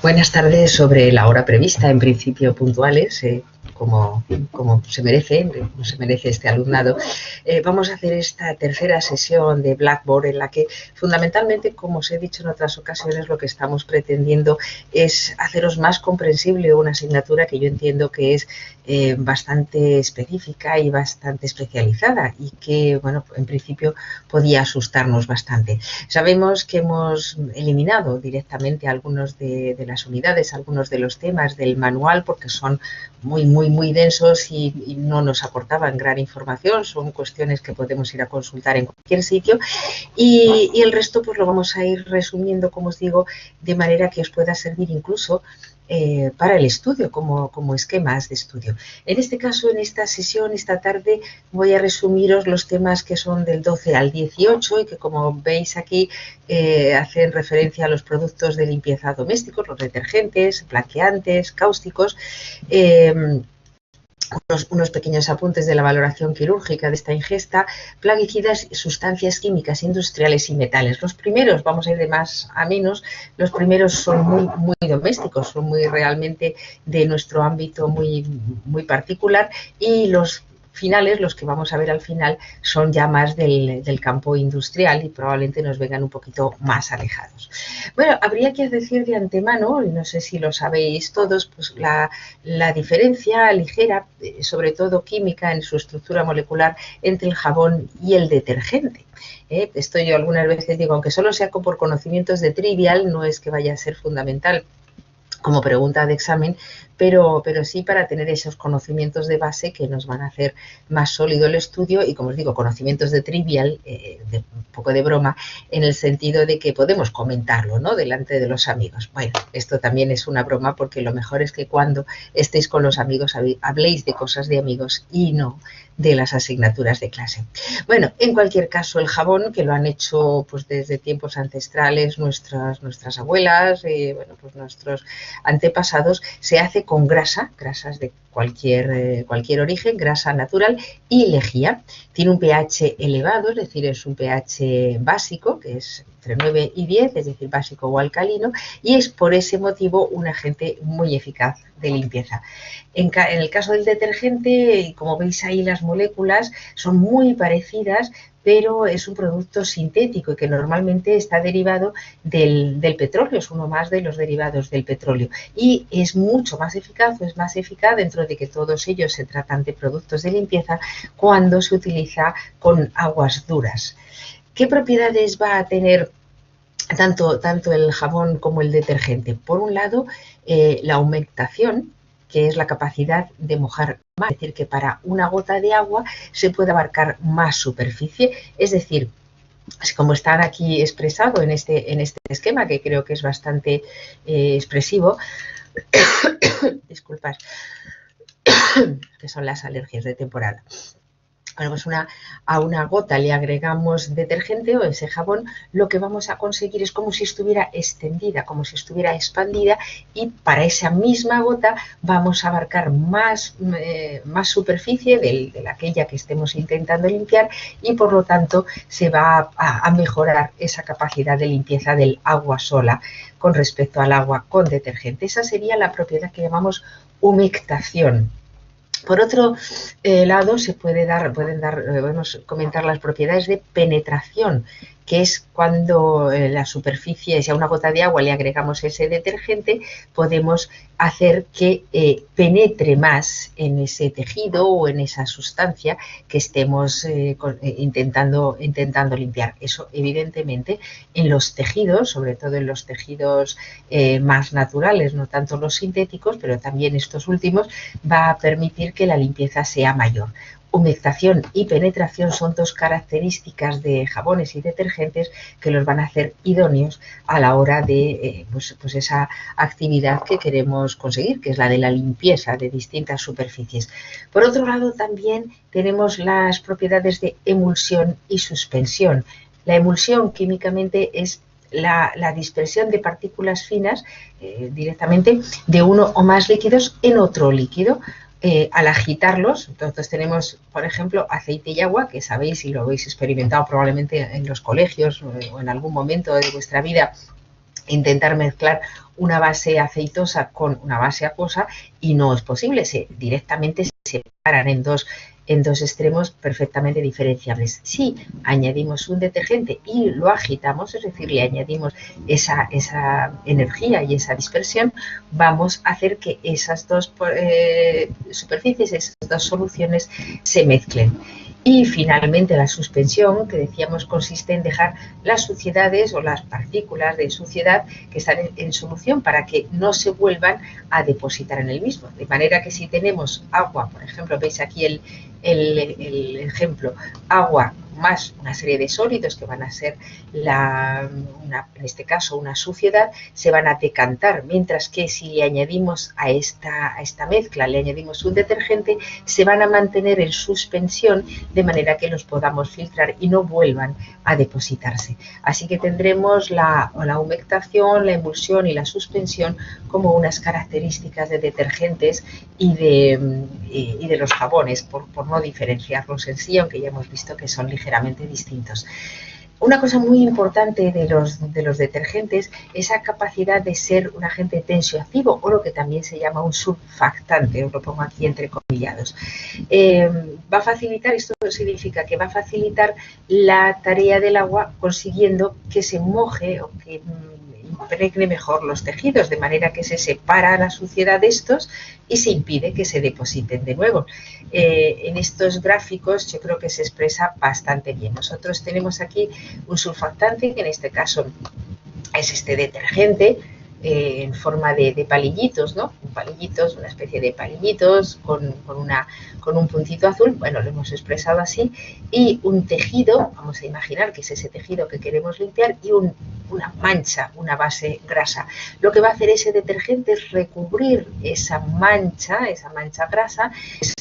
Buenas tardes. Sobre la hora prevista, en principio puntuales, como se merece, como se merece este alumnado. Vamos a hacer esta tercera sesión de Blackboard en la que fundamentalmente, como os he dicho en otras ocasiones, lo que estamos pretendiendo es haceros más comprensible una asignatura que yo entiendo que es bastante específica y bastante especializada y que, bueno, en principio podía asustarnos bastante. Sabemos que hemos eliminado directamente algunos de las unidades, algunos de los temas del manual porque son muy densos y no nos aportaban gran información, son cuestiones que podemos ir a consultar en cualquier sitio y el resto pues lo vamos a ir resumiendo, como os digo, de manera que os pueda servir incluso para el estudio, como esquemas de estudio. En este caso, en esta sesión, esta tarde, voy a resumiros los temas que son del 12 al 18 y que, como veis aquí, hacen referencia a los productos de limpieza domésticos, los detergentes, blanqueantes, cáusticos, unos pequeños apuntes de la valoración quirúrgica de esta ingesta, plaguicidas, sustancias químicas industriales y metales. Los primeros, vamos a ir de más a menos, los primeros son muy domésticos, son muy realmente de nuestro ámbito muy particular, y los finales, los que vamos a ver al final, son ya más del campo industrial y probablemente nos vengan un poquito más alejados. Bueno, habría que decir de antemano, y no sé si lo sabéis todos, pues la diferencia ligera, sobre todo química en su estructura molecular, entre el jabón y el detergente. Esto yo algunas veces digo, aunque solo sea por conocimientos de trivial, no es que vaya a ser fundamental como pregunta de examen, pero sí para tener esos conocimientos de base que nos van a hacer más sólido el estudio y, como os digo, conocimientos de trivial, de un poco de broma, en el sentido de que podemos comentarlo, ¿no?, delante de los amigos. Bueno, esto también es una broma porque lo mejor es que cuando estéis con los amigos habléis de cosas de amigos y no de las asignaturas de clase. Bueno, en cualquier caso, el jabón, que lo han hecho pues desde tiempos ancestrales nuestras abuelas, bueno, pues nuestros antepasados, se hace con grasas de cualquier origen, grasa natural y lejía. Tiene un pH elevado, es decir, es un pH básico, que es entre 9 y 10, es decir, básico o alcalino, y es por ese motivo un agente muy eficaz de limpieza. En el caso del detergente, como veis ahí, las moléculas son muy parecidas, pero es un producto sintético y que normalmente está derivado del petróleo, es uno más de los derivados del petróleo y es mucho más eficaz, es más eficaz dentro de que todos ellos se tratan de productos de limpieza cuando se utiliza con aguas duras. ¿Qué propiedades va a tener tanto el jabón como el detergente? Por un lado, la humectación, que es la capacidad de mojar más, es decir, que para una gota de agua se puede abarcar más superficie, es decir, como está aquí expresado en este esquema, que creo que es bastante expresivo, disculpad, que son las alergias de temporada. Bueno, pues a una gota le agregamos detergente o ese jabón, lo que vamos a conseguir es como si estuviera extendida, como si estuviera expandida, y para esa misma gota vamos a abarcar más superficie de aquella que estemos intentando limpiar y por lo tanto se va a mejorar esa capacidad de limpieza del agua sola con respecto al agua con detergente. Esa sería la propiedad que llamamos humectación. Por otro lado, podemos comentar las propiedades de penetración, que es cuando la superficie, si a una gota de agua le agregamos ese detergente, podemos hacer que penetre más en ese tejido o en esa sustancia que estemos intentando limpiar. Eso, evidentemente, en los tejidos, sobre todo en los tejidos más naturales, no tanto los sintéticos, pero también estos últimos, va a permitir que la limpieza sea mayor. Humectación y penetración son dos características de jabones y detergentes que los van a hacer idóneos a la hora de pues esa actividad que queremos conseguir, que es la de la limpieza de distintas superficies. Por otro lado, también tenemos las propiedades de emulsión y suspensión. La emulsión químicamente es la dispersión de partículas finas directamente de uno o más líquidos en otro líquido. Al agitarlos, entonces tenemos, por ejemplo, aceite y agua, que sabéis y lo habéis experimentado probablemente en los colegios o en algún momento de vuestra vida, intentar mezclar una base aceitosa con una base acuosa y no es posible, directamente se separan en dos extremos perfectamente diferenciables. Si añadimos un detergente y lo agitamos, es decir, le añadimos esa energía y esa dispersión, vamos a hacer que esas dos superficies, esas dos soluciones se mezclen. Y finalmente la suspensión, que decíamos, consiste en dejar las suciedades o las partículas de suciedad que están en solución para que no se vuelvan a depositar en el mismo. De manera que si tenemos agua, por ejemplo, veis aquí el ejemplo, agua más una serie de sólidos que van a ser, en este caso, una suciedad, se van a decantar, mientras que si le añadimos a esta mezcla, le añadimos un detergente, se van a mantener en suspensión de manera que los podamos filtrar y no vuelvan a depositarse. Así que tendremos la humectación, la emulsión y la suspensión como unas características de detergentes y de los jabones, por no diferenciarlos en sí, aunque ya hemos visto que son ligeramente distintos. Una cosa muy importante de los detergentes es esa capacidad de ser un agente tensioactivo, o lo que también se llama un surfactante, os lo pongo aquí entre comillados. Va a facilitar, esto significa que va a facilitar la tarea del agua consiguiendo que se moje o que impregne mejor los tejidos, de manera que se separa la suciedad de estos y se impide que se depositen de nuevo. En estos gráficos yo creo que se expresa bastante bien. Nosotros tenemos aquí un surfactante, que en este caso es este detergente, en forma de palillitos, ¿no? Palillitos, una especie de palillitos con un puntito azul, bueno, lo hemos expresado así, y un tejido, vamos a imaginar que es ese tejido que queremos limpiar, y una mancha, una base grasa. Lo que va a hacer ese detergente es recubrir esa mancha grasa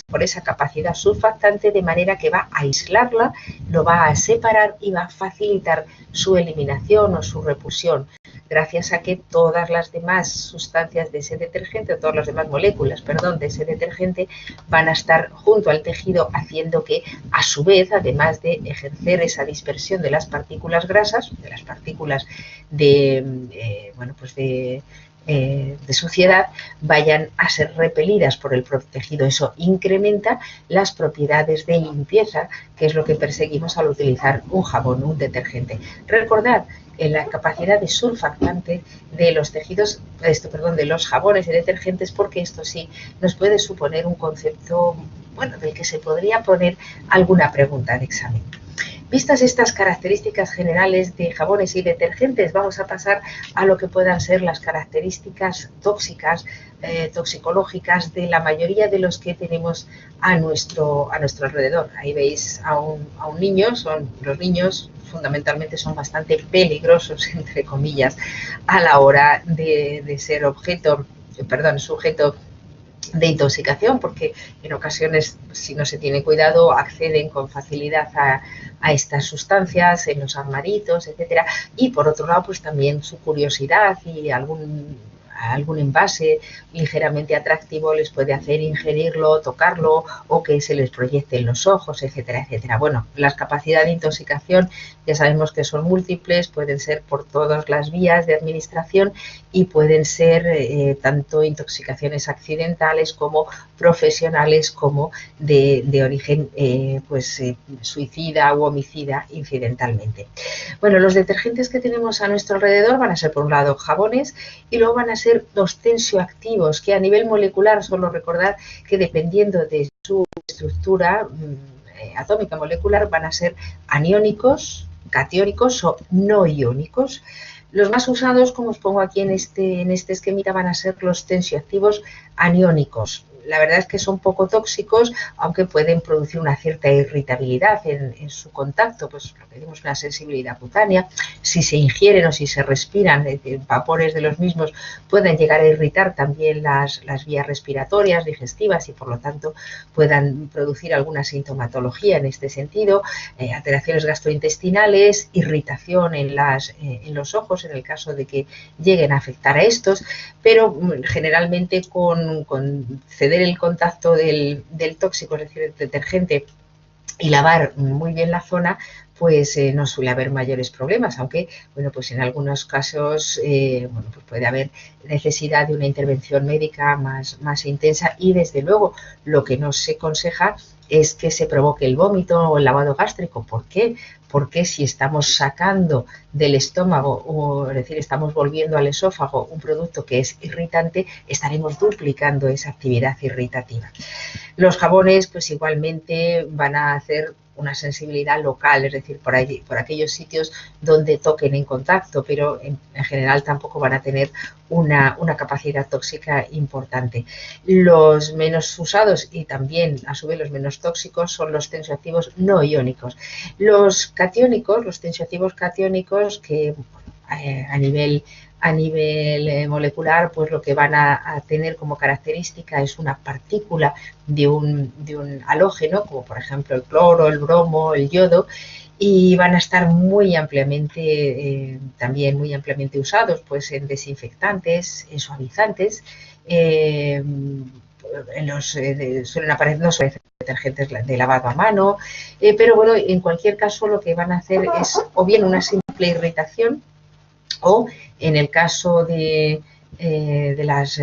por esa capacidad surfactante, de manera que va a aislarla, lo va a separar y va a facilitar su eliminación o su repulsión, gracias a que todas las demás sustancias de ese detergente, todas las demás moléculas, perdón, de ese detergente van a estar junto al tejido, haciendo que, a su vez, además de ejercer esa dispersión de las partículas grasas, de las partículas de suciedad, vayan a ser repelidas por el propio tejido. Eso incrementa las propiedades de limpieza, que es lo que perseguimos al utilizar un jabón o un detergente. Recordad la capacidad de surfactante de los tejidos, de los jabones y detergentes, porque esto sí nos puede suponer un concepto, bueno, del que se podría poner alguna pregunta de examen. Vistas estas características generales de jabones y detergentes, vamos a pasar a lo que puedan ser las características tóxicas, toxicológicas de la mayoría de los que tenemos a nuestro alrededor. Ahí veis a un niño, los niños fundamentalmente son bastante peligrosos, entre comillas, a la hora de ser sujeto de intoxicación, porque en ocasiones, si no se tiene cuidado, acceden con facilidad a estas sustancias en los armaritos, etcétera. Y por otro lado, pues también su curiosidad y algún envase ligeramente atractivo les puede hacer ingerirlo, tocarlo, o que se les proyecte en los ojos, etcétera, etcétera. Bueno, las capacidades de intoxicación ya sabemos que son múltiples, pueden ser por todas las vías de administración y pueden ser tanto intoxicaciones accidentales como profesionales, como de origen suicida u homicida incidentalmente. Bueno, los detergentes que tenemos a nuestro alrededor van a ser, por un lado, jabones, y luego van a ser los tensioactivos, que a nivel molecular, solo recordar que dependiendo de su estructura atómica molecular, van a ser aniónicos, catiónicos o no iónicos. Los más usados, como os pongo aquí en este esquemita, van a ser los tensioactivos aniónicos. La verdad es que son poco tóxicos, aunque pueden producir una cierta irritabilidad en su contacto, pues lo que decimos, una sensibilidad cutánea. Si se ingieren o si se respiran vapores de los mismos, pueden llegar a irritar también las vías respiratorias, digestivas, y por lo tanto puedan producir alguna sintomatología en este sentido, alteraciones gastrointestinales, irritación en los ojos en el caso de que lleguen a afectar a estos, pero generalmente con ceder el contacto del tóxico, es decir, el detergente, y lavar muy bien la zona, pues no suele haber mayores problemas, aunque, bueno, pues en algunos casos bueno, pues puede haber necesidad de una intervención médica más intensa y, desde luego, lo que no se aconseja es que se provoque el vómito o el lavado gástrico. ¿Por qué? Porque si estamos sacando del estómago, o es decir, estamos volviendo al esófago un producto que es irritante, estaremos duplicando esa actividad irritativa. Los jabones, pues igualmente van a hacer una sensibilidad local, es decir, por aquellos sitios donde toquen en contacto, pero en general tampoco van a tener una capacidad tóxica importante. Los menos usados y también, a su vez, los menos tóxicos son los tensioactivos no iónicos. Los catiónicos, los tensioactivos catiónicos, que a nivel molecular, pues lo que van a tener como característica es una partícula de un halógeno, como por ejemplo el cloro, el bromo, el yodo, y van a estar muy ampliamente, también muy ampliamente usados, pues en desinfectantes, en suavizantes, suelen aparecer, no suelen ser detergentes de lavado a mano, pero bueno, en cualquier caso lo que van a hacer es o bien una simple irritación, o en el caso de los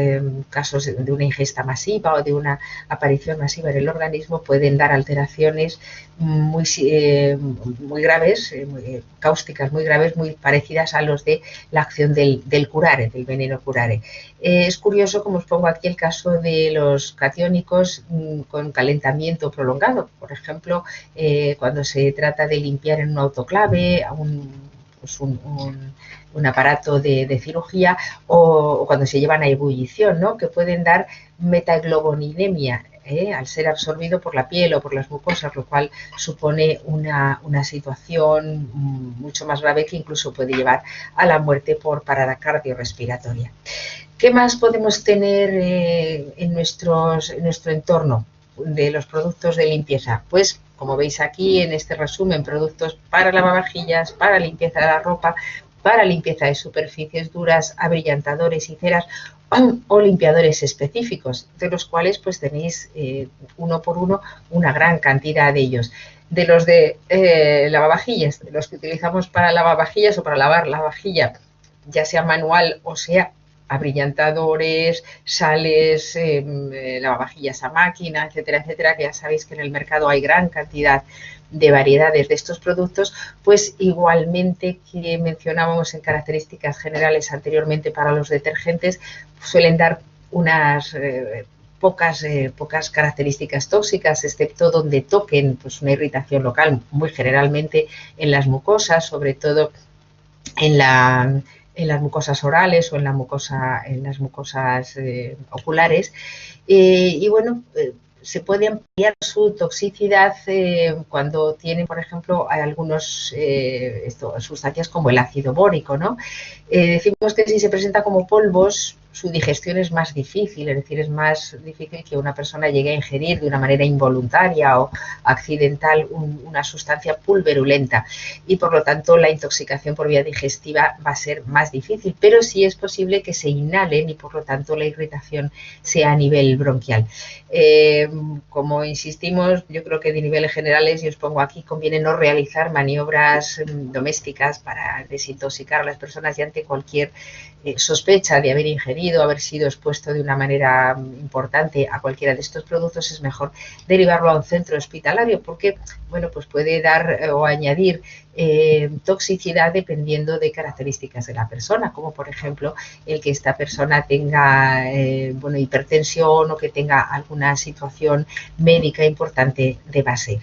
casos de una ingesta masiva o de una aparición masiva en el organismo, pueden dar alteraciones muy graves, cáusticas muy graves, muy parecidas a los de la acción del curare, del veneno curare. Es curioso, como os pongo aquí, el caso de los catiónicos con calentamiento prolongado. Por ejemplo, cuando se trata de limpiar en un autoclave, un aparato de cirugía, o cuando se llevan a ebullición, ¿no?, que pueden dar metagloboninemia, al ser absorbido por la piel o por las mucosas, lo cual supone una situación mucho más grave, que incluso puede llevar a la muerte por parada cardiorrespiratoria. ¿Qué más podemos tener en nuestro entorno de los productos de limpieza? Pues, como veis aquí en este resumen, productos para lavavajillas, para limpieza de la ropa, para limpieza de superficies duras, abrillantadores y ceras, o limpiadores específicos, de los cuales pues tenéis uno por uno una gran cantidad de ellos. De los de lavavajillas, de los que utilizamos para lavavajillas o para lavar la vajilla, ya sea manual o sea abrillantadores, sales, lavavajillas a máquina, etcétera, etcétera, que ya sabéis que en el mercado hay gran cantidad de variedades de estos productos, pues igualmente que mencionábamos en características generales anteriormente para los detergentes, suelen dar unas pocas características tóxicas, excepto donde toquen pues una irritación local, muy generalmente en las mucosas, sobre todo en las mucosas orales o en las mucosas oculares. Y bueno, se puede ampliar su toxicidad cuando tienen, por ejemplo, algunos sustancias como el ácido bórico, ¿no? Decimos que si se presenta como polvos, su digestión es más difícil, es decir, es más difícil que una persona llegue a ingerir de una manera involuntaria o accidental una sustancia pulverulenta, y por lo tanto la intoxicación por vía digestiva va a ser más difícil, pero sí es posible que se inhalen y por lo tanto la irritación sea a nivel bronquial. Como insistimos, yo creo que de niveles generales, y os pongo aquí, conviene no realizar maniobras domésticas para desintoxicar a las personas, y ante cualquier sospecha de haber ingerido, haber sido expuesto de una manera importante a cualquiera de estos productos, es mejor derivarlo a un centro hospitalario, porque bueno, pues puede dar o añadir toxicidad dependiendo de características de la persona, como por ejemplo el que esta persona tenga hipertensión o que tenga alguna situación médica importante de base.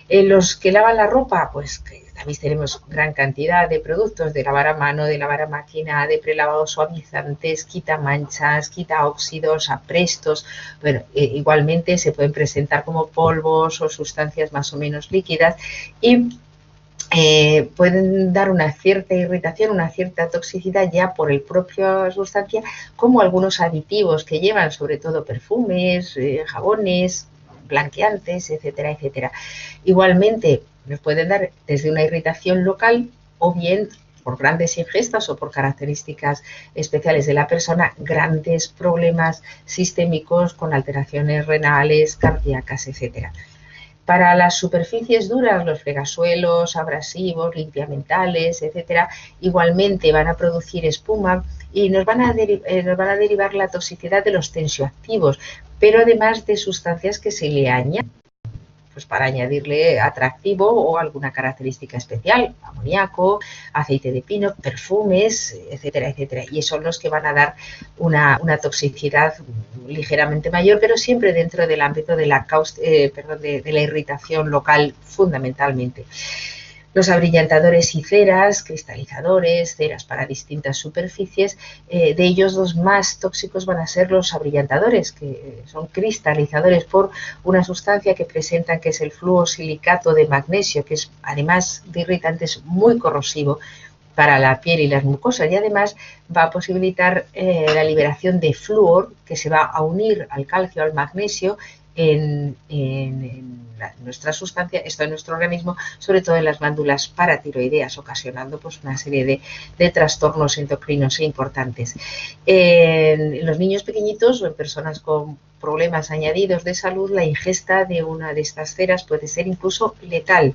Los que lavan la ropa, pues también tenemos gran cantidad de productos de lavar a mano, de lavar a máquina, de prelavado, suavizantes, quita manchas, quita óxidos, aprestos. Bueno, igualmente se pueden presentar como polvos o sustancias más o menos líquidas, y pueden dar una cierta irritación, una cierta toxicidad ya por el propio sustancia, como algunos aditivos que llevan, sobre todo perfumes, jabones, blanqueantes, etcétera, etcétera. Igualmente nos pueden dar desde una irritación local, o bien por grandes ingestas o por características especiales de la persona, grandes problemas sistémicos con alteraciones renales, cardíacas, etcétera. Para las superficies duras, los fregasuelos, abrasivos, limpiamentales, etcétera, igualmente van a producir espuma y nos van a derivar la toxicidad de los tensioactivos, pero además de sustancias que se le añaden, pues para añadirle atractivo o alguna característica especial, amoníaco, aceite de pino, perfumes, etcétera, etcétera. Y son los que van a dar una toxicidad ligeramente mayor, pero siempre dentro del ámbito de de la irritación local fundamentalmente. Los abrillantadores y ceras, cristalizadores, ceras para distintas superficies, de ellos los más tóxicos van a ser los abrillantadores, que son cristalizadores por una sustancia que presentan, que es el fluosilicato de magnesio, que es, además de irritante, es muy corrosivo para la piel y las mucosas, y además va a posibilitar la liberación de flúor, que se va a unir al calcio, al magnesio, en nuestra sustancia, esto en nuestro organismo, sobre todo en las glándulas paratiroideas, ocasionando pues una serie de trastornos endocrinos importantes. En los niños pequeñitos o en personas con problemas añadidos de salud, la ingesta de una de estas ceras puede ser incluso letal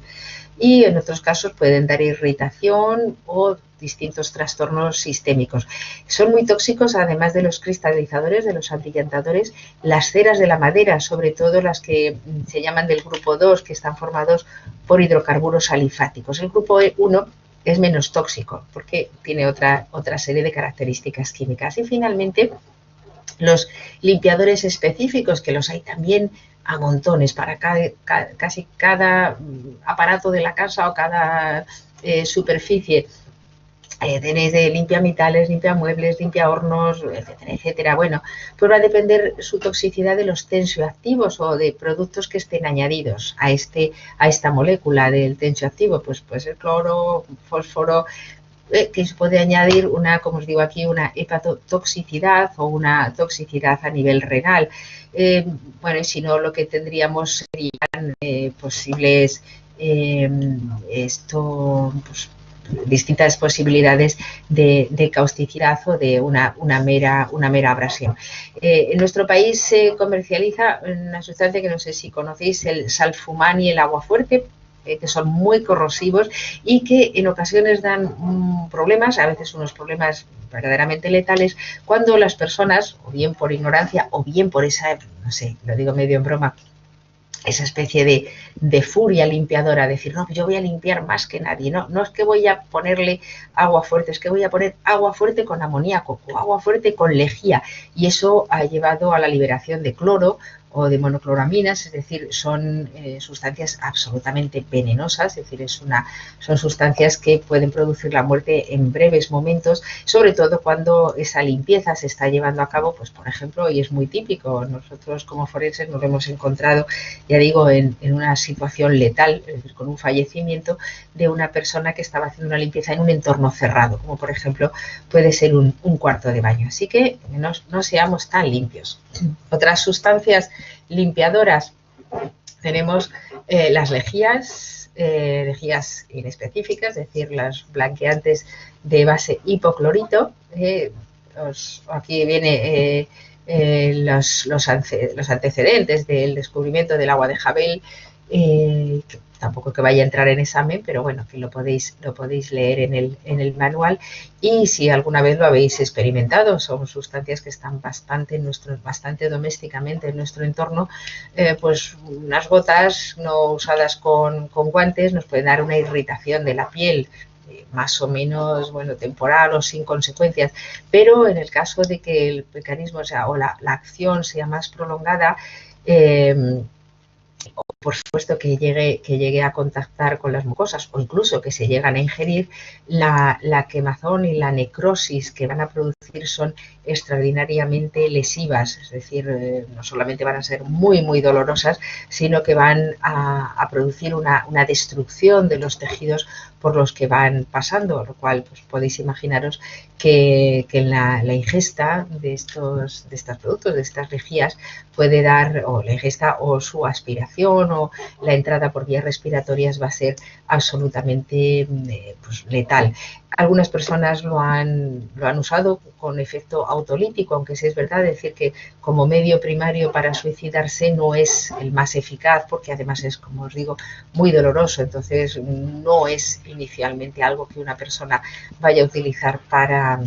y en otros casos pueden dar irritación o distintos trastornos sistémicos. Son muy tóxicos, además de los cristalizadores, de los abrillantadores, las ceras de la madera, sobre todo las que se llaman del grupo 2, que están formados por hidrocarburos alifáticos. El grupo 1 es menos tóxico porque tiene otra serie de características químicas. Y finalmente, los limpiadores específicos, que los hay también a montones para casi cada aparato de la casa o cada superficie. Tenéis de limpiametales, limpiamuebles, limpiahornos, etcétera, etcétera. Bueno, pues va a depender su toxicidad de los tensioactivos o de productos que estén añadidos a esta molécula del tensioactivo, pues puede ser cloro, fósforo, que se puede añadir como os digo aquí, una hepatotoxicidad o una toxicidad a nivel renal. Bueno, y si no, lo que tendríamos serían posibles distintas posibilidades de causticidad o de una mera abrasión. En nuestro país se comercializa una sustancia que no sé si conocéis, el salfumán y el aguafuerte, que son muy corrosivos y que en ocasiones dan problemas, a veces unos problemas verdaderamente letales, cuando las personas, o bien por ignorancia, o bien por esa, no sé, lo digo medio en broma, esa especie de furia limpiadora, decir, no, yo voy a limpiar más que nadie, no es que voy a ponerle agua fuerte, es que voy a poner agua fuerte con amoníaco o agua fuerte con lejía, y eso ha llevado a la liberación de cloro o de monocloraminas, es decir, son sustancias absolutamente venenosas, es decir, son sustancias que pueden producir la muerte en breves momentos, sobre todo cuando esa limpieza se está llevando a cabo, pues por ejemplo, y es muy típico, nosotros como forenses nos lo hemos encontrado, ya digo, en una situación letal, es decir, con un fallecimiento de una persona que estaba haciendo una limpieza en un entorno cerrado, como por ejemplo puede ser un cuarto de baño, así que no seamos tan limpios. Otras sustancias limpiadoras tenemos las lejías inespecíficas, es decir, las blanqueantes de base hipoclorito. Aquí viene los antecedentes del descubrimiento del agua de Jabel, que tampoco que vaya a entrar en examen, pero bueno, que lo podéis leer en el manual, y si alguna vez lo habéis experimentado, son sustancias que están bastante domésticamente en nuestro entorno, pues unas gotas no usadas con guantes nos pueden dar una irritación de la piel, más o menos, bueno, temporal o sin consecuencias, pero en el caso de que el mecanismo, o la acción sea más prolongada, por supuesto que llegue a contactar con las mucosas o incluso que se llegan a ingerir, la quemazón y la necrosis que van a producir son extraordinariamente lesivas, es decir, no solamente van a ser muy, muy dolorosas, sino que van a producir una destrucción de los tejidos por los que van pasando, lo cual pues, podéis imaginaros que en la ingesta de estos productos, de estas lejías, puede dar, o la ingesta o su aspiración o la entrada por vías respiratorias va a ser absolutamente pues, letal. Algunas personas lo han usado con efecto autolítico, aunque sí es verdad decir que como medio primario para suicidarse no es el más eficaz, porque además es, como os digo, muy doloroso. Entonces no es inicialmente algo que una persona vaya a utilizar para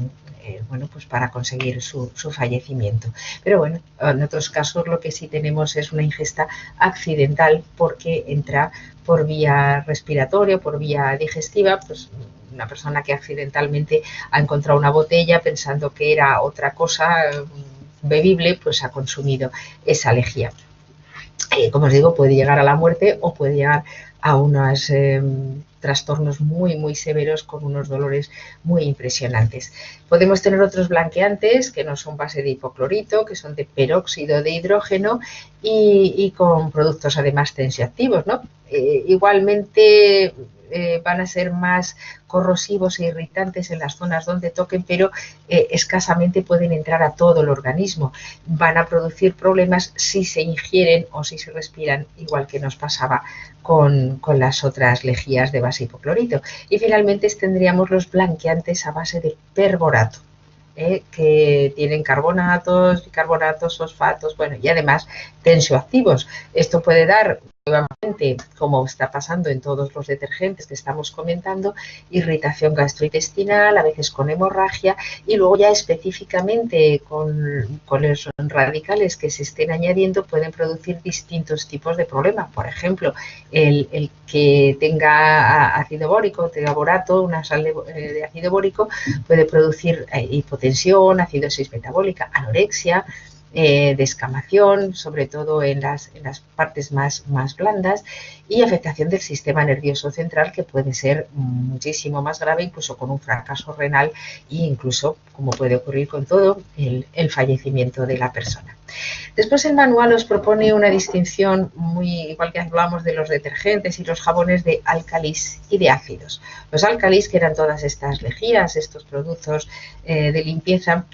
bueno, pues para conseguir su fallecimiento. Pero bueno, en otros casos lo que sí tenemos es una ingesta accidental porque entra por vía respiratoria, por vía digestiva, pues una persona que accidentalmente ha encontrado una botella pensando que era otra cosa bebible, pues ha consumido esa lejía. Como os digo, puede llegar a la muerte o puede llegar a unos trastornos muy severos con unos dolores muy impresionantes. Podemos tener otros blanqueantes que no son base de hipoclorito, que son de peróxido de hidrógeno y con productos además tensioactivos, ¿no? Igualmente van a ser más corrosivos e irritantes en las zonas donde toquen, pero escasamente pueden entrar a todo el organismo. Van a producir problemas si se ingieren o si se respiran, igual que nos pasaba con las otras lejías de base hipoclorito. Y finalmente tendríamos los blanqueantes a base de perborato, que tienen carbonatos, bicarbonatos, fosfatos, bueno, y además tensioactivos. Esto puede dar, nuevamente, como está pasando en todos los detergentes que estamos comentando, irritación gastrointestinal, a veces con hemorragia, y luego ya específicamente con los radicales que se estén añadiendo pueden producir distintos tipos de problemas. Por ejemplo, el que tenga ácido bórico, tenga borato, una sal de ácido bórico, puede producir hipotensión, acidosis metabólica, anorexia, descamación, sobre todo en las partes más blandas, y afectación del sistema nervioso central, que puede ser muchísimo más grave, incluso con un fracaso renal e incluso, como puede ocurrir con todo, el fallecimiento de la persona. Después el manual os propone una distinción muy igual que hablamos de los detergentes y los jabones, de álcalis y de ácidos. Los álcalis, que eran todas estas lejías, estos productos de limpieza,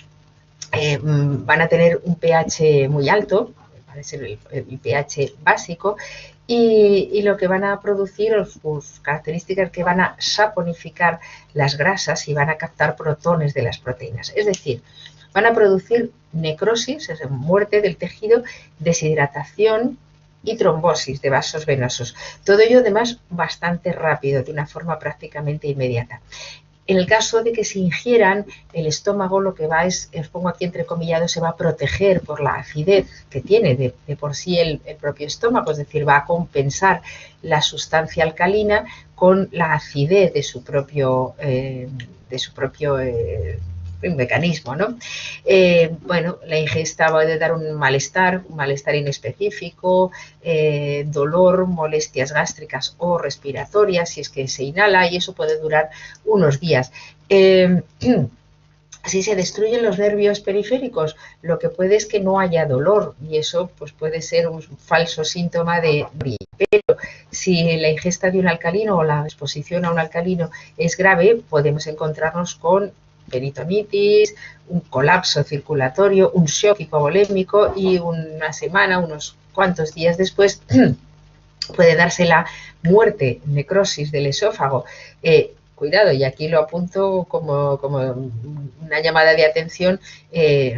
van a tener un pH muy alto, va a ser el pH básico, y lo que van a producir, sus características, que van a saponificar las grasas y van a captar protones de las proteínas. Es decir, van a producir necrosis, es decir, muerte del tejido, deshidratación y trombosis de vasos venosos. Todo ello además bastante rápido, de una forma prácticamente inmediata. En el caso de que se ingieran, el estómago lo que va es, os pongo aquí entrecomillado, se va a proteger por la acidez que tiene de por sí el propio estómago, es decir, va a compensar la sustancia alcalina con la acidez de su propio mecanismo, ¿no? Bueno, la ingesta va a dar un malestar inespecífico, dolor, molestias gástricas o respiratorias si es que se inhala, y eso puede durar unos días. Si se destruyen los nervios periféricos, lo que puede es que no haya dolor, y eso pues puede ser un falso síntoma de gripe. Pero si la ingesta de un alcalino o la exposición a un alcalino es grave, podemos encontrarnos con peritonitis, un colapso circulatorio, un shock hipovolémico, y una semana, unos cuantos días después, puede darse la muerte, necrosis del esófago. Cuidado, y aquí lo apunto como una llamada de atención,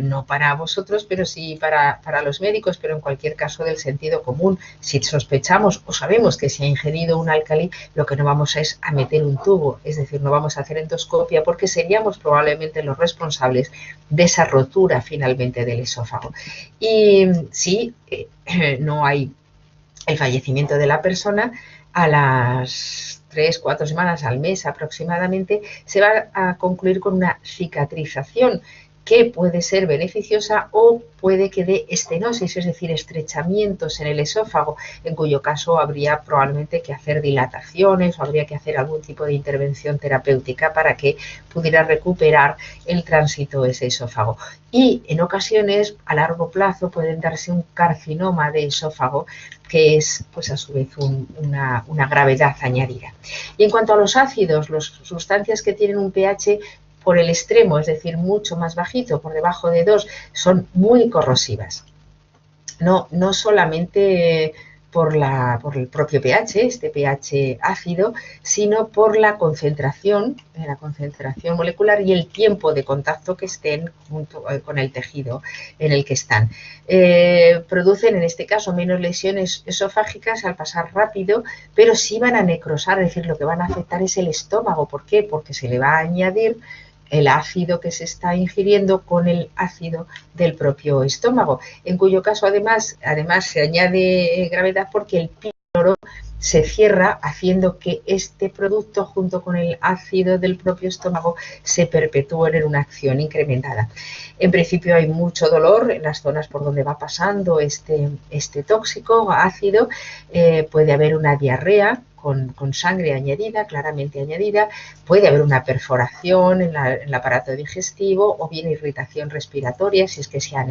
no para vosotros, pero sí para los médicos, pero en cualquier caso del sentido común. Si sospechamos o sabemos que se ha ingerido un álcali, lo que no vamos es a meter un tubo, es decir, no vamos a hacer endoscopia, porque seríamos probablemente los responsables de esa rotura finalmente del esófago. Y si no hay el fallecimiento de la persona, a las 3-4 semanas, al mes aproximadamente, se va a concluir con una cicatrización que puede ser beneficiosa o puede que dé estenosis, es decir, estrechamientos en el esófago, en cuyo caso habría probablemente que hacer dilataciones o habría que hacer algún tipo de intervención terapéutica para que pudiera recuperar el tránsito ese esófago. Y en ocasiones, a largo plazo, pueden darse un carcinoma de esófago, que es pues a su vez una gravedad añadida. Y en cuanto a los ácidos, las sustancias que tienen un pH por el extremo, es decir, mucho más bajito, por debajo de 2, son muy corrosivas. No solamente por el propio pH, este pH ácido, sino por la concentración molecular y el tiempo de contacto que estén junto con el tejido en el que están. Producen en este caso menos lesiones esofágicas al pasar rápido, pero sí van a necrosar, es decir, lo que van a afectar es el estómago. ¿Por qué? Porque se le va a añadir el ácido que se está ingiriendo con el ácido del propio estómago, en cuyo caso además se añade gravedad porque el píloro se cierra, haciendo que este producto junto con el ácido del propio estómago se perpetúen en una acción incrementada. En principio hay mucho dolor en las zonas por donde va pasando este tóxico ácido, puede haber una diarrea con sangre añadida, claramente añadida, puede haber una perforación en el aparato digestivo o bien irritación respiratoria si es que se ha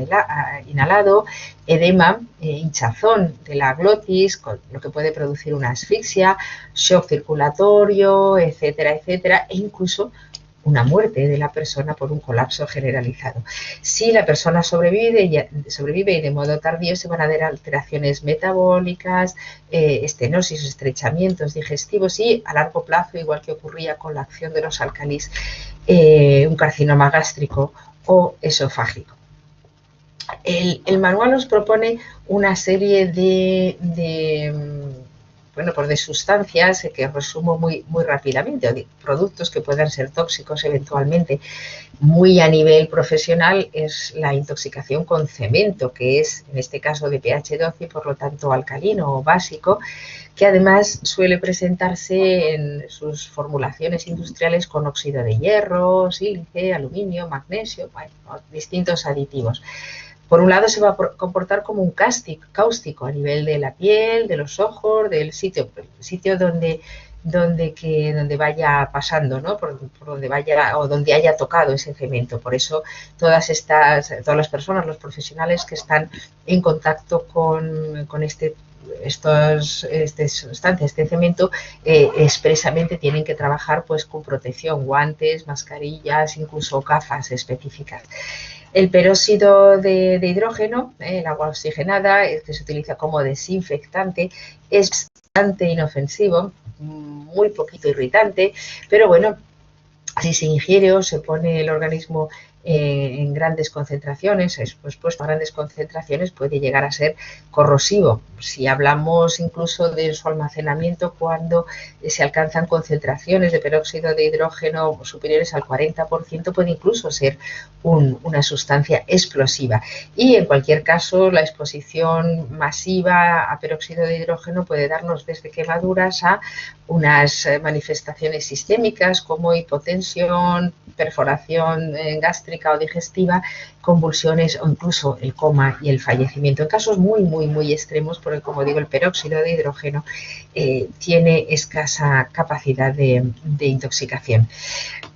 inhalado, edema, hinchazón de la glotis, lo que puede producir una asfixia, shock circulatorio, etcétera, etcétera, e incluso una muerte de la persona por un colapso generalizado. Si la persona sobrevive y de modo tardío, se van a dar alteraciones metabólicas, estenosis, estrechamientos digestivos y a largo plazo, igual que ocurría con la acción de los álcalis, un carcinoma gástrico o esofágico. El manual nos propone una serie de sustancias que resumo muy rápidamente, o de productos que puedan ser tóxicos eventualmente. Muy a nivel profesional es la intoxicación con cemento, que es en este caso de pH 12 y por lo tanto alcalino o básico, que además suele presentarse en sus formulaciones industriales con óxido de hierro, sílice, aluminio, magnesio, distintos aditivos. Por un lado se va a comportar como un cáustico a nivel de la piel, de los ojos, del sitio donde vaya pasando, ¿no? Por donde vaya o donde haya tocado ese cemento. Por eso todas las personas, los profesionales que están en contacto con estas sustancias, este cemento, expresamente tienen que trabajar pues con protección, guantes, mascarillas, incluso gafas específicas. El peróxido de hidrógeno, el agua oxigenada, que se utiliza como desinfectante, es bastante inofensivo, muy poquito irritante, pero bueno, si se ingiere o se pone el organismo en grandes concentraciones, expuesto a grandes concentraciones, puede llegar a ser corrosivo. Si hablamos incluso de su almacenamiento cuando se alcanzan concentraciones de peróxido de hidrógeno superiores al 40%, puede incluso ser una sustancia explosiva. Y en cualquier caso, la exposición masiva a peróxido de hidrógeno puede darnos desde quemaduras a unas manifestaciones sistémicas como hipotensión, perforación gástrica o digestiva, convulsiones o incluso el coma y el fallecimiento. En casos muy extremos, porque como digo, el peróxido de hidrógeno tiene escasa capacidad de intoxicación.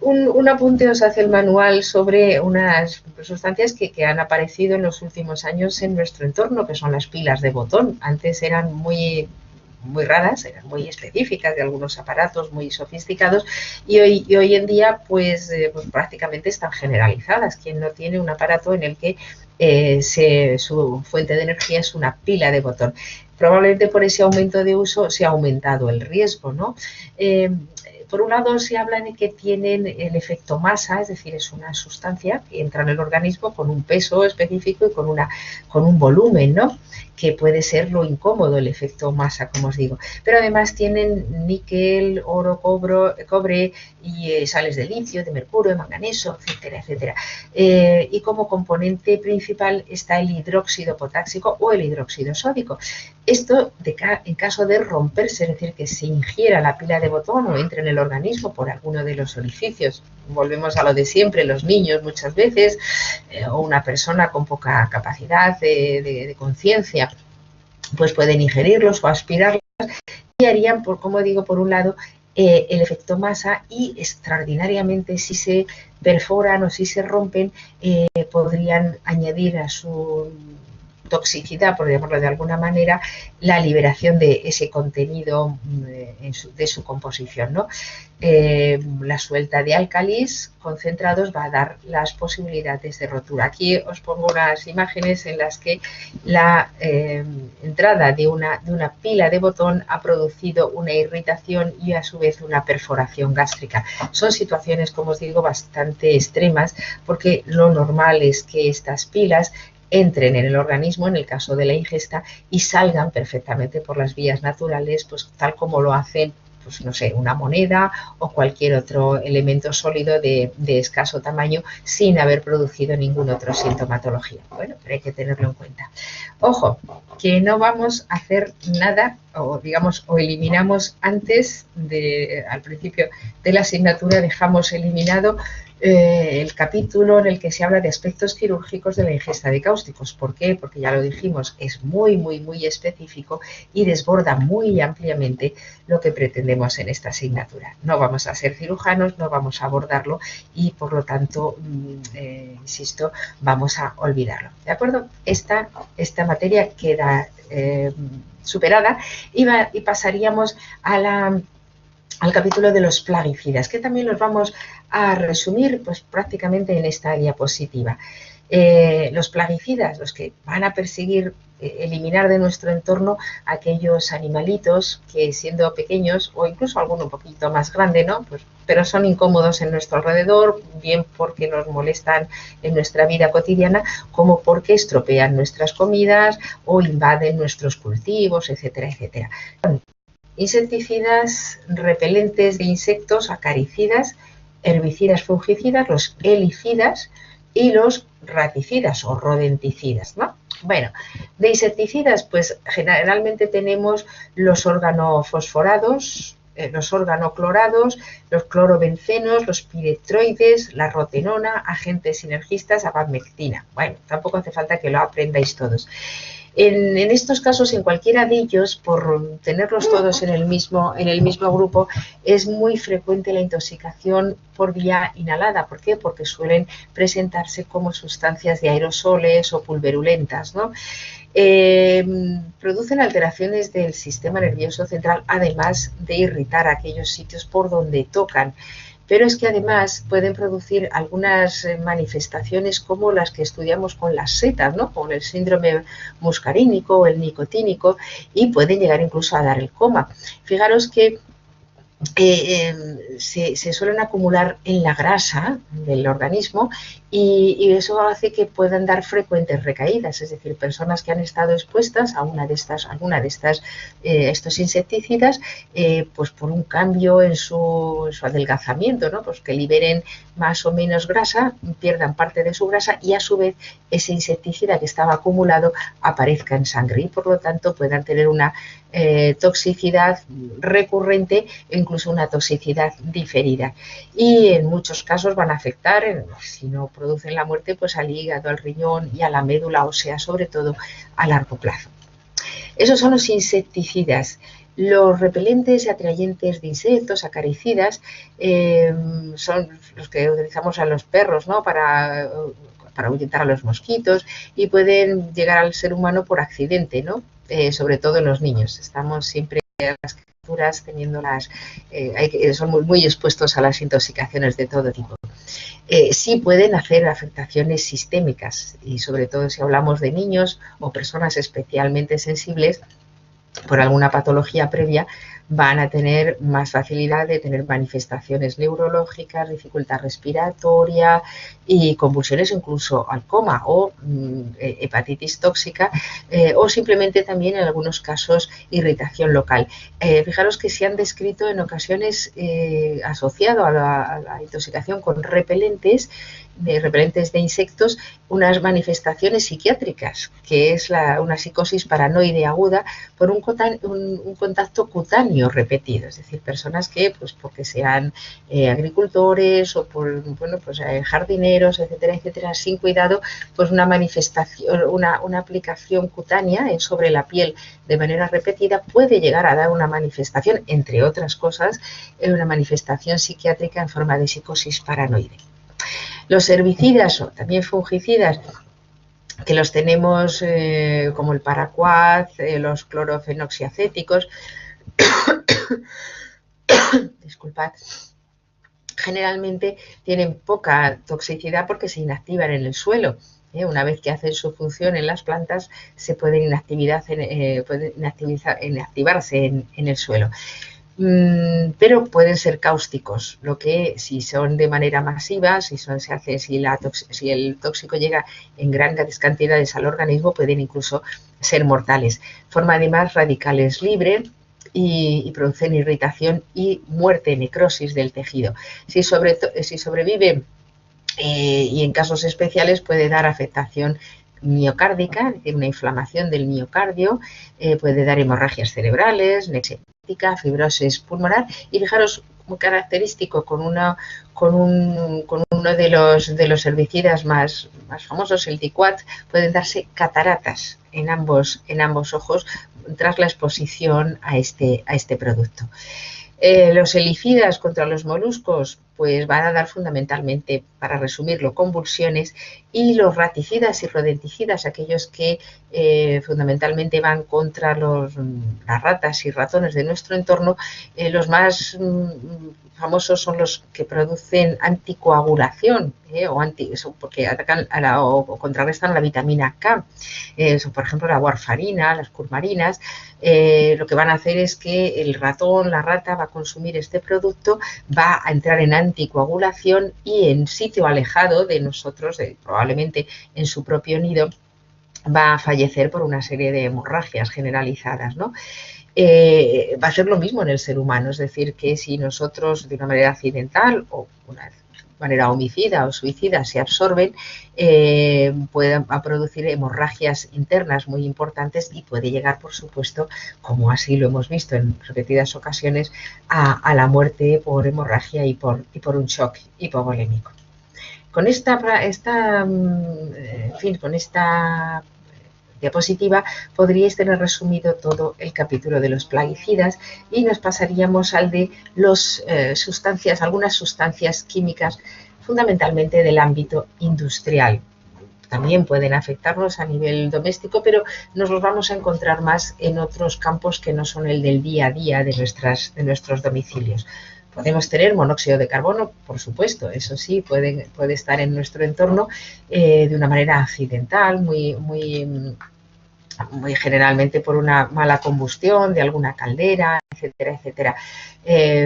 Un apunte os hace el manual sobre unas sustancias que han aparecido en los últimos años en nuestro entorno, que son las pilas de botón. Antes eran muy raras, eran muy específicas de algunos aparatos muy sofisticados y hoy en día pues prácticamente están generalizadas. Quien no tiene un aparato en el que su fuente de energía es una pila de botón? Probablemente por ese aumento de uso se ha aumentado el riesgo, ¿no? Por un lado se habla de que tienen el efecto masa, es decir, es una sustancia que entra en el organismo con un peso específico y con un volumen, ¿no? Que puede ser lo incómodo, el efecto masa, como os digo. Pero además tienen níquel, oro, cobre y sales de litio, de mercurio, de manganeso, etcétera, etcétera. Y como componente principal está el hidróxido potásico o el hidróxido sódico. Esto, en caso de romperse, es decir, que se ingiera la pila de botón o entre en el organismo por alguno de los orificios, volvemos a lo de siempre, los niños muchas veces, o una persona con poca capacidad de conciencia, pues pueden ingerirlos o aspirarlos y harían, como digo, por un lado, el efecto masa, y extraordinariamente si se perforan o si se rompen, podrían añadir a su toxicidad, por llamarlo de alguna manera, la liberación de ese contenido de su composición, ¿no? La suelta de álcalis concentrados va a dar las posibilidades de rotura. Aquí os pongo unas imágenes en las que la entrada de una pila de botón ha producido una irritación y a su vez una perforación gástrica. Son situaciones, como os digo, bastante extremas, porque lo normal es que estas pilas entren en el organismo en el caso de la ingesta y salgan perfectamente por las vías naturales, pues tal como lo hacen, pues no sé, una moneda o cualquier otro elemento sólido de escaso tamaño sin haber producido ninguna otra sintomatología. Bueno, pero hay que tenerlo en cuenta. Ojo, que no vamos a hacer nada o digamos o eliminamos antes de, al principio de la asignatura dejamos eliminado el capítulo en el que se habla de aspectos quirúrgicos de la ingesta de cáusticos. ¿Por qué? Porque ya lo dijimos, es muy específico y desborda muy ampliamente lo que pretendemos en esta asignatura. No vamos a ser cirujanos, no vamos a abordarlo y por lo tanto, insisto, vamos a olvidarlo. ¿De acuerdo? Esta materia queda superada y pasaríamos al capítulo de los plaguicidas, que también los vamos a resumir pues, prácticamente en esta diapositiva. Los plaguicidas, los que van a perseguir eliminar de nuestro entorno aquellos animalitos que siendo pequeños o incluso alguno un poquito más grande, ¿no? Pues, pero son incómodos en nuestro alrededor, bien porque nos molestan en nuestra vida cotidiana, como porque estropean nuestras comidas o invaden nuestros cultivos, etcétera, etcétera. Insecticidas, repelentes de insectos, acaricidas, herbicidas, fungicidas, los helicidas y los raticidas o rodenticidas, ¿no? Bueno, de insecticidas, pues generalmente tenemos los organofosforados, los organoclorados, los clorobencenos, los piretroides, la rotenona, agentes sinergistas, abamectina. Bueno, tampoco hace falta que lo aprendáis todos. En estos casos, en cualquiera de ellos, por tenerlos todos en el mismo grupo, es muy frecuente la intoxicación por vía inhalada. ¿Por qué? Porque suelen presentarse como sustancias de aerosoles o pulverulentas, ¿no? Producen alteraciones del sistema nervioso central, además de irritar aquellos sitios por donde tocan. Pero es que además pueden producir algunas manifestaciones como las que estudiamos con las setas, ¿no? Con el síndrome muscarínico o el nicotínico, y pueden llegar incluso a dar el coma. Fijaros que se suelen acumular en la grasa del organismo y eso hace que puedan dar frecuentes recaídas, es decir, personas que han estado expuestas a alguna de estas estos insecticidas, pues por un cambio en su adelgazamiento, ¿no? Pues que liberen más o menos grasa, pierdan parte de su grasa y a su vez ese insecticida que estaba acumulado aparezca en sangre y por lo tanto puedan tener una toxicidad recurrente e incluso una toxicidad diferida. Y en muchos casos van a afectar, si no producen la muerte, pues al hígado, al riñón y a la médula ósea, sobre todo a largo plazo. Esos son los insecticidas. Los repelentes y atrayentes de insectos, acaricidas, son los que utilizamos a los perros, ¿no? para ahuyentar a los mosquitos y pueden llegar al ser humano por accidente, ¿no? Sobre todo en los niños. Estamos siempre las criaturas teniéndolas, son muy expuestos a las intoxicaciones de todo tipo. Sí pueden hacer afectaciones sistémicas y sobre todo si hablamos de niños o personas especialmente sensibles por alguna patología previa, van a tener más facilidad de tener manifestaciones neurológicas, dificultad respiratoria y convulsiones, incluso al coma o hepatitis tóxica o simplemente también en algunos casos irritación local. Fijaros que se han descrito en ocasiones asociado a la intoxicación con repelentes de insectos, unas manifestaciones psiquiátricas, que es una psicosis paranoide aguda por un contacto cutáneo repetido, es decir, personas que, pues porque sean agricultores o por, jardineros, etcétera, etcétera, sin cuidado, pues una manifestación, una aplicación cutánea sobre la piel de manera repetida puede llegar a dar una manifestación, entre otras cosas, una manifestación psiquiátrica en forma de psicosis paranoide. Los herbicidas o también fungicidas que los tenemos como el paraquat, los clorofenoxiacéticos, disculpad, generalmente tienen poca toxicidad porque se inactivan en el suelo. Una vez que hacen su función en las plantas, se pueden inactivarse en el suelo. Pero pueden ser cáusticos, lo que si son de manera masiva, si el tóxico llega en grandes cantidades al organismo, pueden incluso ser mortales. Forma además radicales libres y producen irritación y muerte, necrosis del tejido. Si sobrevive y en casos especiales puede dar afectación miocárdica, es decir, una inflamación del miocardio, puede dar hemorragias cerebrales, nexéptica, fibrosis pulmonar y fijaros, muy característico con uno de los herbicidas más famosos, el dicuat, pueden darse cataratas en ambos ojos tras la exposición a este producto. Los helicidas contra los moluscos pues van a dar fundamentalmente, para resumirlo, convulsiones, y los raticidas y rodenticidas, aquellos que fundamentalmente van contra las ratas y ratones de nuestro entorno, los más famosos son los que producen anticoagulación, porque atacan o contrarrestan la vitamina K, por ejemplo la warfarina, las curmarinas. Lo que van a hacer es que el ratón, la rata, va a consumir este producto, va a entrar en anticoagulación y en sitio alejado de nosotros, probablemente en su propio nido, va a fallecer por una serie de hemorragias generalizadas, ¿no? Va a ser lo mismo en el ser humano, es decir, que si nosotros de una manera accidental o una manera homicida o suicida se absorben, pueden producir hemorragias internas muy importantes y puede llegar, por supuesto, como así lo hemos visto en repetidas ocasiones, a la muerte por hemorragia y por un shock hipovolémico. Con esta diapositiva podríais tener resumido todo el capítulo de los plaguicidas y nos pasaríamos al de algunas sustancias químicas, fundamentalmente del ámbito industrial. También pueden afectarnos a nivel doméstico, pero nos los vamos a encontrar más en otros campos que no son el del día a día de nuestros domicilios. Podemos tener monóxido de carbono, por supuesto, eso sí, puede estar en nuestro entorno de una manera accidental, muy generalmente por una mala combustión de alguna caldera, etcétera, etcétera.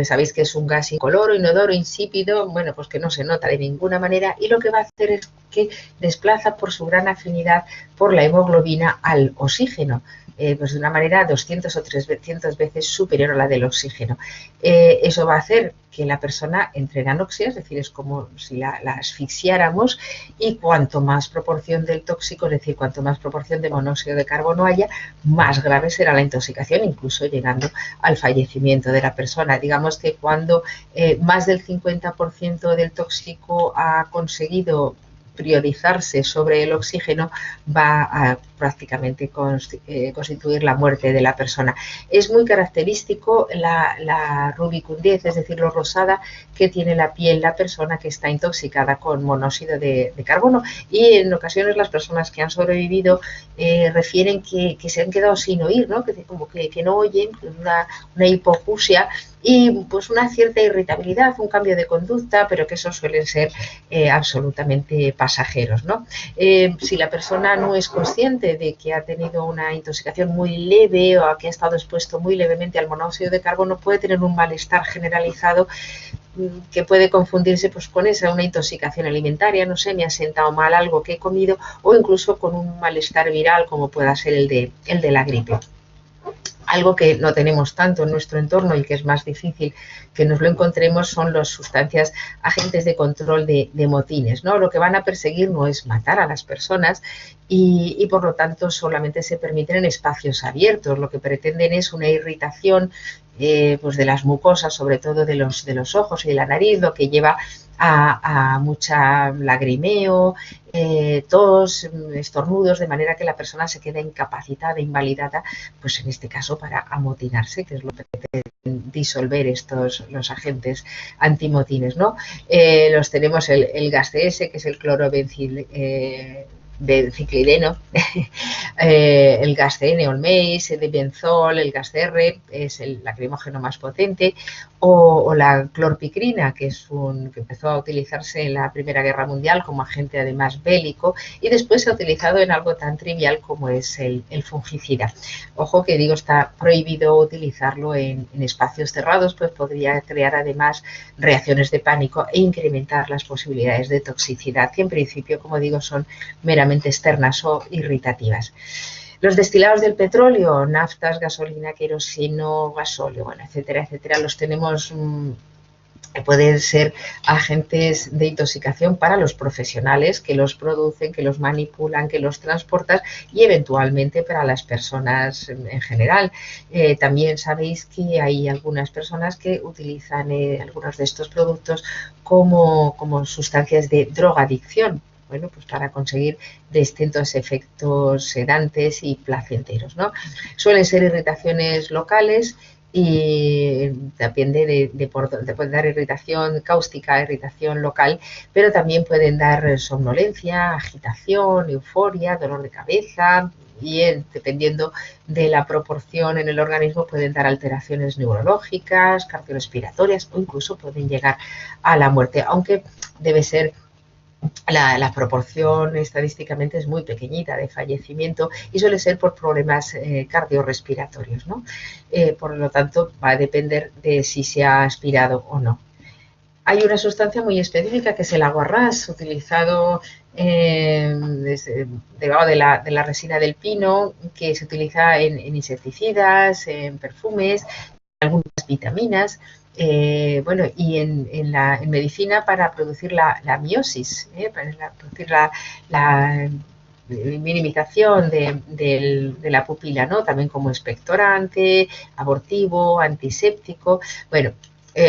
Sabéis que es un gas incoloro, inodoro, insípido, bueno, pues que no se nota de ninguna manera, y lo que va a hacer es que desplaza por su gran afinidad por la hemoglobina al oxígeno, pues de una manera 200 o 300 veces superior a la del oxígeno. Eso va a hacer que la persona entre en anoxia, es decir, es como si la asfixiáramos, y cuanto más proporción del tóxico, es decir, cuanto más proporción de monóxido de carbono haya, más grave será la intoxicación, incluso llegando al fallecimiento de la persona. Digamos que cuando más del 50% del tóxico ha conseguido priorizarse sobre el oxígeno, va a prácticamente constituir la muerte de la persona. Es muy característico la rubicundez, es decir, lo rosada que tiene la piel la persona que está intoxicada con monóxido de carbono, y en ocasiones las personas que han sobrevivido refieren que se han quedado sin oír, ¿no? Como que no oyen, una hipoacusia y pues una cierta irritabilidad, un cambio de conducta, pero que esos suelen ser absolutamente pasajeros, ¿no? Si la persona no es consciente de que ha tenido una intoxicación muy leve o que ha estado expuesto muy levemente al monóxido de carbono, puede tener un malestar generalizado que puede confundirse pues con una intoxicación alimentaria, no sé, me ha sentado mal algo que he comido, o incluso con un malestar viral como pueda ser el de la gripe. Algo que no tenemos tanto en nuestro entorno y que es más difícil que nos lo encontremos son las sustancias agentes de control de motines, ¿no? Lo que van a perseguir no es matar a las personas y por lo tanto solamente se permiten en espacios abiertos. Lo que pretenden es una irritación pues de las mucosas, sobre todo de los ojos y de la nariz, lo que lleva a mucha lagrimeo, tos, estornudos, de manera que la persona se queda incapacitada, invalidada, pues en este caso para amotinarse, que es lo que pretenden disolver los agentes antimotines, ¿no? Los tenemos el gas CS, que es el clorobencil benciclideno, el gas CN o el MEIS, de benzol, el gas CR, es el lacrimógeno más potente, o la clorpicrina, que empezó a utilizarse en la Primera Guerra Mundial como agente además bélico, y después se ha utilizado en algo tan trivial como es el fungicida. Ojo que digo, está prohibido utilizarlo en espacios cerrados, pues podría crear además reacciones de pánico e incrementar las posibilidades de toxicidad, que en principio, como digo, son meramente externas o irritativas. Los destilados del petróleo, naftas, gasolina, queroseno, gasóleo, bueno, etcétera, etcétera, los tenemos, pueden ser agentes de intoxicación para los profesionales que los producen, que los manipulan, que los transportan y eventualmente para las personas en general. También sabéis que hay algunas personas que utilizan algunos de estos productos como sustancias de drogadicción. Bueno, pues para conseguir distintos efectos sedantes y placenteros, ¿no? Suelen ser irritaciones locales y depende pueden dar irritación cáustica, irritación local, pero también pueden dar somnolencia, agitación, euforia, dolor de cabeza y dependiendo de la proporción en el organismo pueden dar alteraciones neurológicas, cardiorrespiratorias o incluso pueden llegar a la muerte, aunque debe ser la proporción estadísticamente es muy pequeñita de fallecimiento y suele ser por problemas cardiorrespiratorios, ¿no? Por lo tanto, va a depender de si se ha aspirado o no. Hay una sustancia muy específica que es el aguarrás, utilizado debajo de la resina del pino, que se utiliza en insecticidas, en perfumes, en algunas vitaminas. Bueno, y en medicina para producir la miosis, para producir la minimización de la pupila, ¿no? También como expectorante, abortivo, antiséptico. Bueno,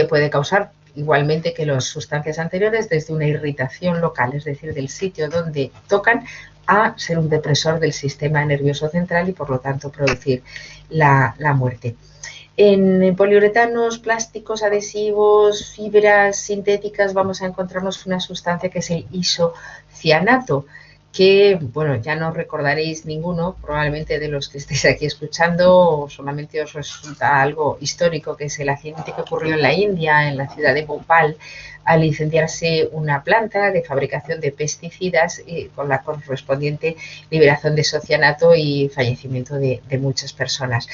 puede causar igualmente que las sustancias anteriores desde una irritación local, es decir, del sitio donde tocan, a ser un depresor del sistema nervioso central y por lo tanto producir la muerte. En poliuretanos, plásticos, adhesivos, fibras sintéticas vamos a encontrarnos una sustancia que es el isocianato, que, bueno, ya no recordaréis ninguno, probablemente de los que estéis aquí escuchando, o solamente os resulta algo histórico, que es el accidente que ocurrió en la India, en la ciudad de Bhopal, al incendiarse una planta de fabricación de pesticidas con la correspondiente liberación de isocianato y fallecimiento de muchas personas.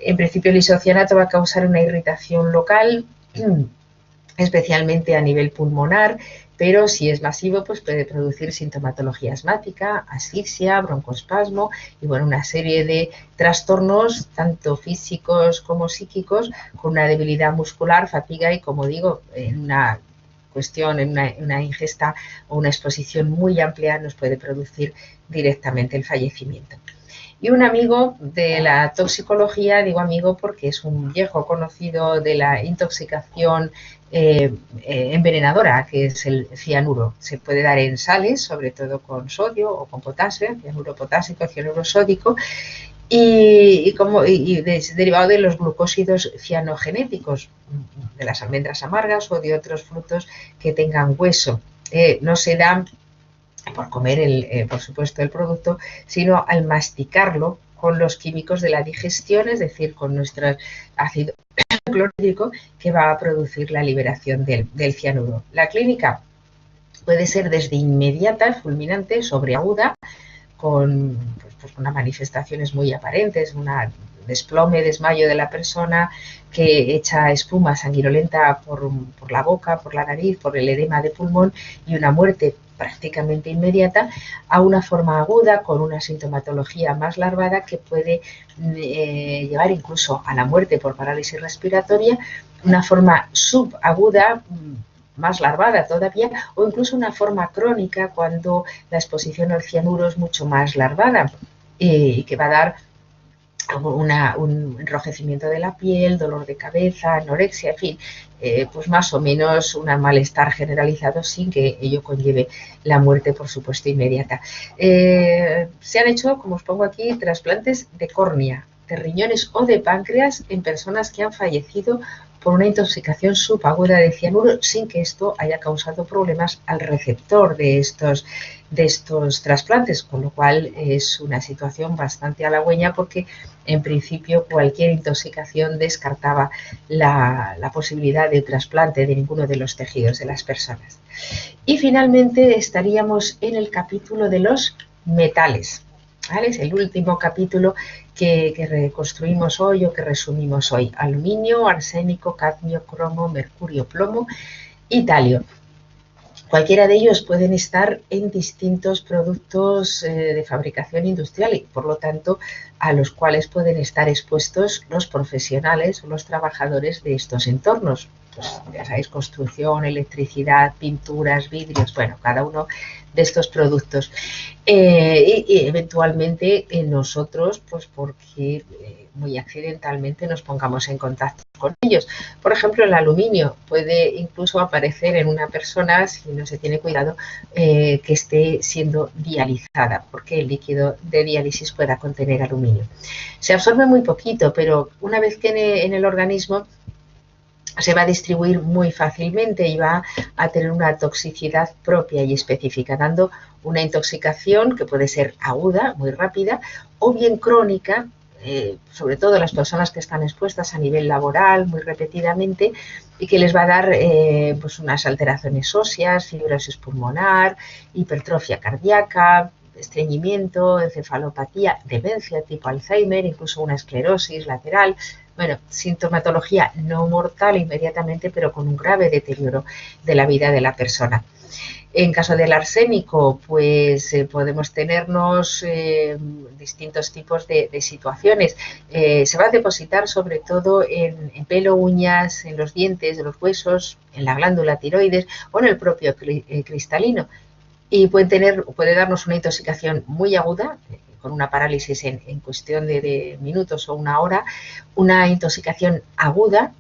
En principio el isocianato va a causar una irritación local, especialmente a nivel pulmonar, pero si es masivo pues puede producir sintomatología asmática, asfixia, broncoespasmo y bueno, una serie de trastornos tanto físicos como psíquicos con una debilidad muscular, fatiga y como digo, en una ingesta o una exposición muy amplia nos puede producir directamente el fallecimiento. Y un amigo de la toxicología, digo amigo porque es un viejo conocido de la intoxicación envenenadora, que es el cianuro. Se puede dar en sales, sobre todo con sodio o con potasio, cianuro potásico, cianuro sódico, y derivado de los glucósidos cianogenéticos, de las almendras amargas o de otros frutos que tengan hueso. No se dan por comer, por supuesto, el producto, sino al masticarlo con los químicos de la digestión, es decir, con nuestro ácido clorhídrico que va a producir la liberación del cianuro. La clínica puede ser desde inmediata, fulminante, sobreaguda, con unas manifestaciones muy aparentes, un desplome, desmayo de la persona que echa espuma sanguinolenta por la boca, por la nariz, por el edema de pulmón y una muerte prácticamente inmediata, a una forma aguda con una sintomatología más larvada que puede llevar incluso a la muerte por parálisis respiratoria, una forma subaguda más larvada todavía o incluso una forma crónica cuando la exposición al cianuro es mucho más larvada y que va a dar un enrojecimiento de la piel, dolor de cabeza, anorexia, en fin, pues más o menos un malestar generalizado sin que ello conlleve la muerte, por supuesto, inmediata. Se han hecho, como os pongo aquí, trasplantes de córnea, de riñones o de páncreas en personas que han fallecido por una intoxicación subaguda de cianuro sin que esto haya causado problemas al receptor de estos trasplantes, con lo cual es una situación bastante halagüeña porque en principio cualquier intoxicación descartaba la posibilidad de trasplante de ninguno de los tejidos de las personas. Y finalmente estaríamos en el capítulo de los metales. ¿Vale? Es el último capítulo que reconstruimos hoy o que resumimos hoy. Aluminio, arsénico, cadmio, cromo, mercurio, plomo y talio. Cualquiera de ellos pueden estar en distintos productos de fabricación industrial y, por lo tanto, a los cuales pueden estar expuestos los profesionales o los trabajadores de estos entornos. Pues, ya sabéis, construcción, electricidad, pinturas, vidrios, bueno, cada uno de estos productos. Y eventualmente nosotros, pues porque muy accidentalmente nos pongamos en contacto con ellos. Por ejemplo, el aluminio puede incluso aparecer en una persona, si no se tiene cuidado, que esté siendo dializada, porque el líquido de diálisis pueda contener aluminio. Se absorbe muy poquito, pero una vez que en el organismo se va a distribuir muy fácilmente y va a tener una toxicidad propia y específica, dando una intoxicación que puede ser aguda, muy rápida, o bien crónica, sobre todo las personas que están expuestas a nivel laboral muy repetidamente y que les va a dar pues unas alteraciones óseas, fibrosis pulmonar, hipertrofia cardíaca, estreñimiento, encefalopatía, demencia tipo Alzheimer, incluso una esclerosis lateral. Bueno, sintomatología no mortal inmediatamente, pero con un grave deterioro de la vida de la persona. En caso del arsénico, pues podemos tenernos distintos tipos de situaciones. Se va a depositar sobre todo en pelo, uñas, en los dientes, en los huesos, en la glándula tiroides o en el propio cristalino. Y puede darnos una intoxicación muy aguda, con una parálisis en cuestión de minutos o una hora, una intoxicación aguda,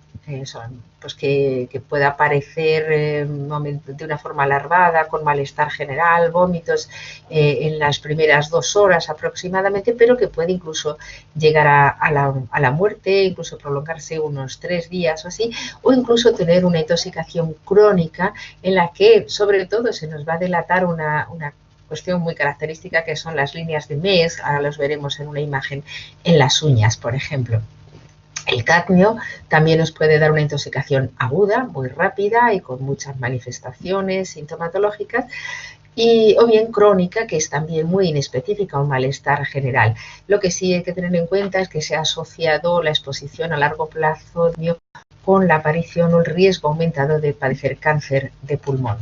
pues que pueda aparecer de una forma alarmada, con malestar general, vómitos en las primeras 2 horas aproximadamente, pero que puede incluso llegar a la muerte, incluso prolongarse unos 3 días o así, o incluso tener una intoxicación crónica en la que sobre todo se nos va a delatar una cuestión muy característica que son las líneas de Mesh, ahora los veremos en una imagen, en las uñas, por ejemplo. El cadmio también nos puede dar una intoxicación aguda, muy rápida y con muchas manifestaciones sintomatológicas, o bien crónica, que es también muy inespecífica, un malestar general. Lo que sí hay que tener en cuenta es que se ha asociado la exposición a largo plazo con la aparición o el riesgo aumentado de padecer cáncer de pulmón.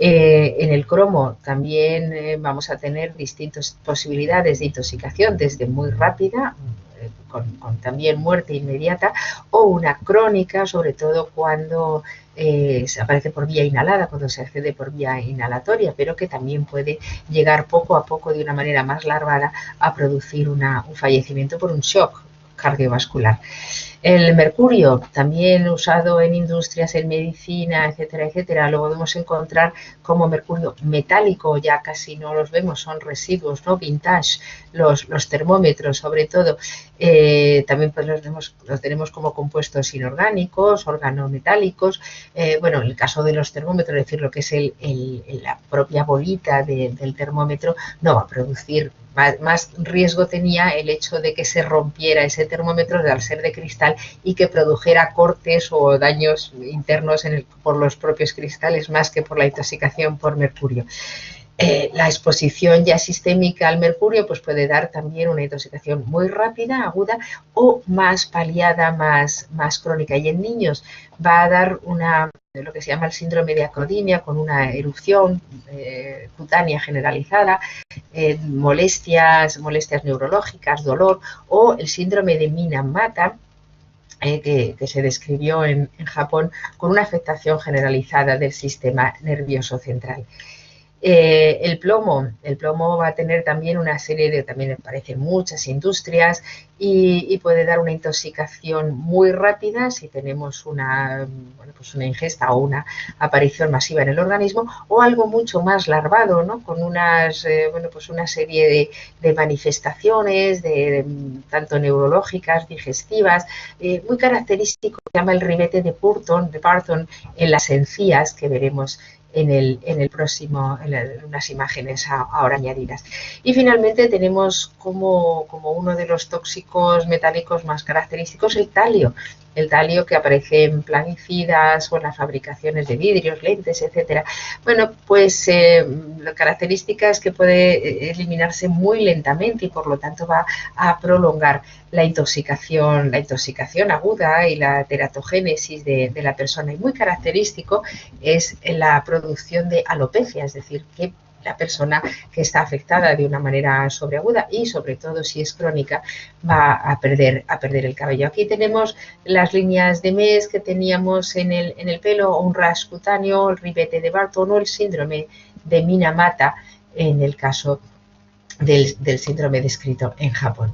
En el cromo también vamos a tener distintas posibilidades de intoxicación, desde muy rápida, con también muerte inmediata, o una crónica, sobre todo cuando se aparece por vía inhalada, cuando se accede por vía inhalatoria, pero que también puede llegar poco a poco de una manera más larvada a producir un fallecimiento por un shock cardiovascular. El mercurio, también usado en industrias, en medicina, etcétera, etcétera, lo podemos encontrar como mercurio metálico, ya casi no los vemos, son residuos, ¿no? Vintage, los termómetros sobre todo. También pues los tenemos como compuestos inorgánicos, organometálicos. Bueno, en el caso de los termómetros, es decir, lo que es la propia bolita del termómetro, no va a producir. Más riesgo tenía el hecho de que se rompiera ese termómetro al ser de cristal y que produjera cortes o daños internos por los propios cristales más que por la intoxicación por mercurio. La exposición ya sistémica al mercurio pues puede dar también una intoxicación muy rápida, aguda o más paliada, más crónica. Y en niños va a dar lo que se llama el síndrome de acrodimia, con una erupción cutánea generalizada, molestias neurológicas, dolor, o el síndrome de Minamata, que se describió en Japón, con una afectación generalizada del sistema nervioso central. El plomo va a tener también una serie de, también me parecen muchas industrias y puede dar una intoxicación muy rápida si tenemos una, bueno, pues una ingesta o una aparición masiva en el organismo, o algo mucho más larvado, ¿no? Con unas, bueno, pues una serie de manifestaciones, tanto neurológicas, digestivas, muy característico, se llama el ribete de Barton en las encías, que veremos en el próximo, en unas imágenes ahora añadidas. Y finalmente tenemos como uno de los tóxicos metálicos más característicos el talio que aparece en plaguicidas o en las fabricaciones de vidrios, lentes, etcétera. Bueno, pues la característica es que puede eliminarse muy lentamente y por lo tanto va a prolongar la intoxicación aguda y la teratogénesis de la persona. Y muy característico es la producción de alopecia, es decir, que la persona que está afectada de una manera sobreaguda y sobre todo si es crónica va a perder el cabello. Aquí tenemos las líneas de MES que teníamos en el pelo, un rash cutáneo, el ribete de Barton o el síndrome de Minamata en el caso del síndrome descrito en Japón.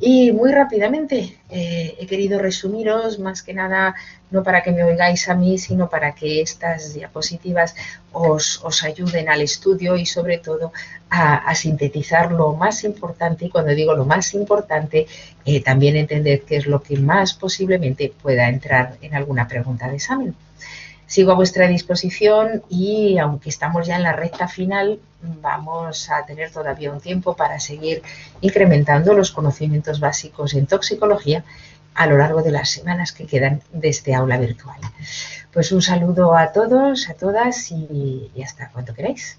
Y muy rápidamente he querido resumiros, más que nada, no para que me oigáis a mí, sino para que estas diapositivas os ayuden al estudio y sobre todo a sintetizar lo más importante. Y cuando digo lo más importante, también entender qué es lo que más posiblemente pueda entrar en alguna pregunta de examen. Sigo a vuestra disposición y aunque estamos ya en la recta final, vamos a tener todavía un tiempo para seguir incrementando los conocimientos básicos en toxicología a lo largo de las semanas que quedan de este aula virtual. Pues un saludo a todos, a todas y hasta cuando queráis.